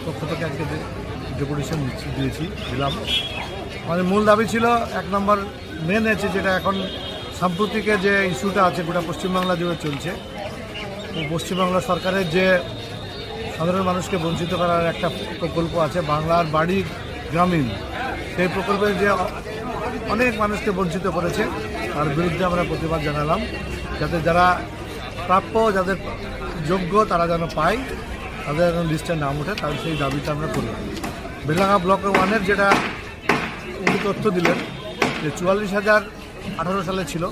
পক্ষ থেকে আজকে ডেপুটেশন দিলাম। আমাদের মূল দাবি ছিল 1 নম্বর মেন আছে, যেটা এখন সাম্প্রতিকে যে ইস্যুটা আছে গোটা পশ্চিমবাংলা জুড়ে চলছে, পশ্চিমবাংলা সরকারের যে সাধারণ মানুষকে বঞ্চিত করার একটা প্রকল্প আছে বাংলার বাড়ি গ্রামীণ, সেই প্রকল্পে যে অনেক মানুষকে বঞ্চিত করেছে তার বিরুদ্ধে আমরা প্রতিবাদ জানালাম, যাতে যারা প্রাপ্য, যাদের যোগ্য তারা যেন পায়, তাদের যেন লিস্টে নাম ওঠে, তার সেই দাবিটা আমরা করলাম। বেলডাঙ্গা ব্লক 1-এর যেটা উনি তথ্য দিলেন যে 44,000 18 সালে ছিল,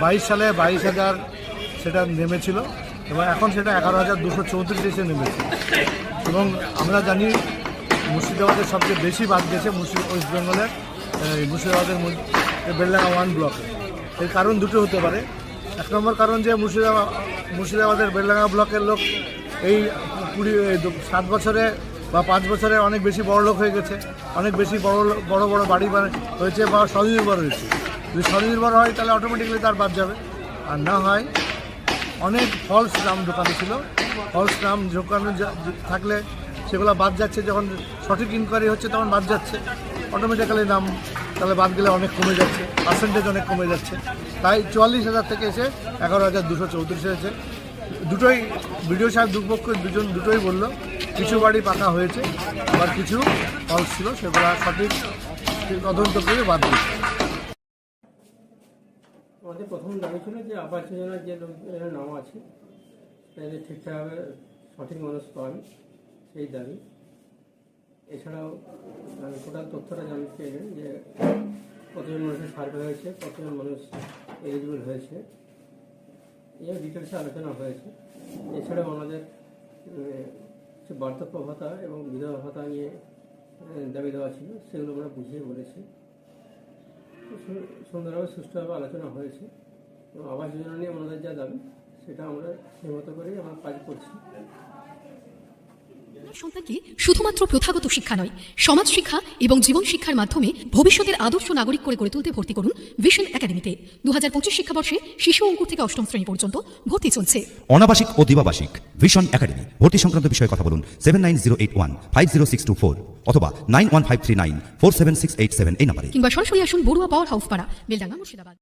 22 সালে 22,000 সেটা নেমেছিল এবং এখন সেটা 11,234 এসে নেমেছে। এবং আমরা জানি মুর্শিদাবাদের সবচেয়ে বেশি বাদ গেছে ওয়েস্ট বেঙ্গলের মুর্শিদাবাদের বেলডাঙ্গা 1 ব্লকে। এর কারণ দুটো হতে পারে। 1 নম্বর কারণ যে মুর্শিদাবাদের বেলডাঙ্গা ব্লকের লোক এই 7 বছরে বা 5 বছরে অনেক বেশি বড় লোক হয়ে গেছে, অনেক বেশি বড় বড় বাড়ি হয়েছে বা স্বনির্ভর হয়েছে। যদি স্বনির্ভর হয় তাহলে অটোমেটিক্যালি তার বাদ যাবে, আর না হয় অনেক ফলস নাম দোকানে ছিল, ফলস নাম দোকানে থাকলে সেগুলো বাদ যাচ্ছে, যখন সঠিক ইনকোয়ারি হচ্ছে তখন বাদ যাচ্ছে, অটোমেটিক্যালি নাম তাহলে বাদ গেলে অনেক কমে যাচ্ছে, পার্সেন্টেজ অনেক কমে যাচ্ছে। তাই 44,000 থেকে এসে 11,234 হয়েছে। দুটোই বিডিও সাহেব দুটোই বললো, কিছু বাড়ি পাকা হয়েছে, আবার কিছু ফলস ছিল, সেগুলো সঠিক তদন্ত করে বাদ দিচ্ছে। আমাদের প্রথম দাবি ছিল যে আবাস যোজনার যে লোকজনের নাম আছে তাদের ঠিকঠাকভাবে সঠিক মানুষ পান, সেই দাবি। এছাড়াও টোটাল তথ্যটা জানতে চাইলেন যে কতজন মানুষের সার্ভে হয়েছে, কতজন মানুষ এলিজিবল হয়েছে, এই ডিটেলসে আলোচনা হয়েছে। এছাড়াও আমাদের বার্ধক্য ভাতা এবং বিধবা ভাতা নিয়ে দাবি দেওয়া ছিল, সেগুলো আমরা বুঝিয়ে বলেছি। সুন্দরভাবে সুষ্ঠুভাবে আলোচনা হয়েছে এবং আবাস যোজনা নিয়ে আমাদের যা দাবি সেটা আমরা সেই মতো করেই আমরা কাজ করছি। সন্তানকে শুধুমাত্র প্রথাগত শিক্ষা নয়, সমাজ শিক্ষা এবং জীবন শিক্ষার মাধ্যমে ভবিষ্যতের আদর্শ নাগরিক করে গড়ে তুলতে ভর্তি করুন ভিশন একাডেমিতে। 2025 শিক্ষাবর্ষে শিশু অঙ্কুর থেকে 8ম শ্রেণী পর্যন্ত ভর্তি চলছে। অনাবাসিক ও দ্বিবাবাসিক ভিশন একাডেমি। ভর্তি সংক্রান্ত বিষয়ে কথা বলুন 7908150624 অথবা 9153947687 এই নম্বরে, কিংবা সরাসরি আসুন বড়ুয়া পাওয়ার হাউস পাড়া, বেলডাঙ্গা, মুর্শিদাবাদ।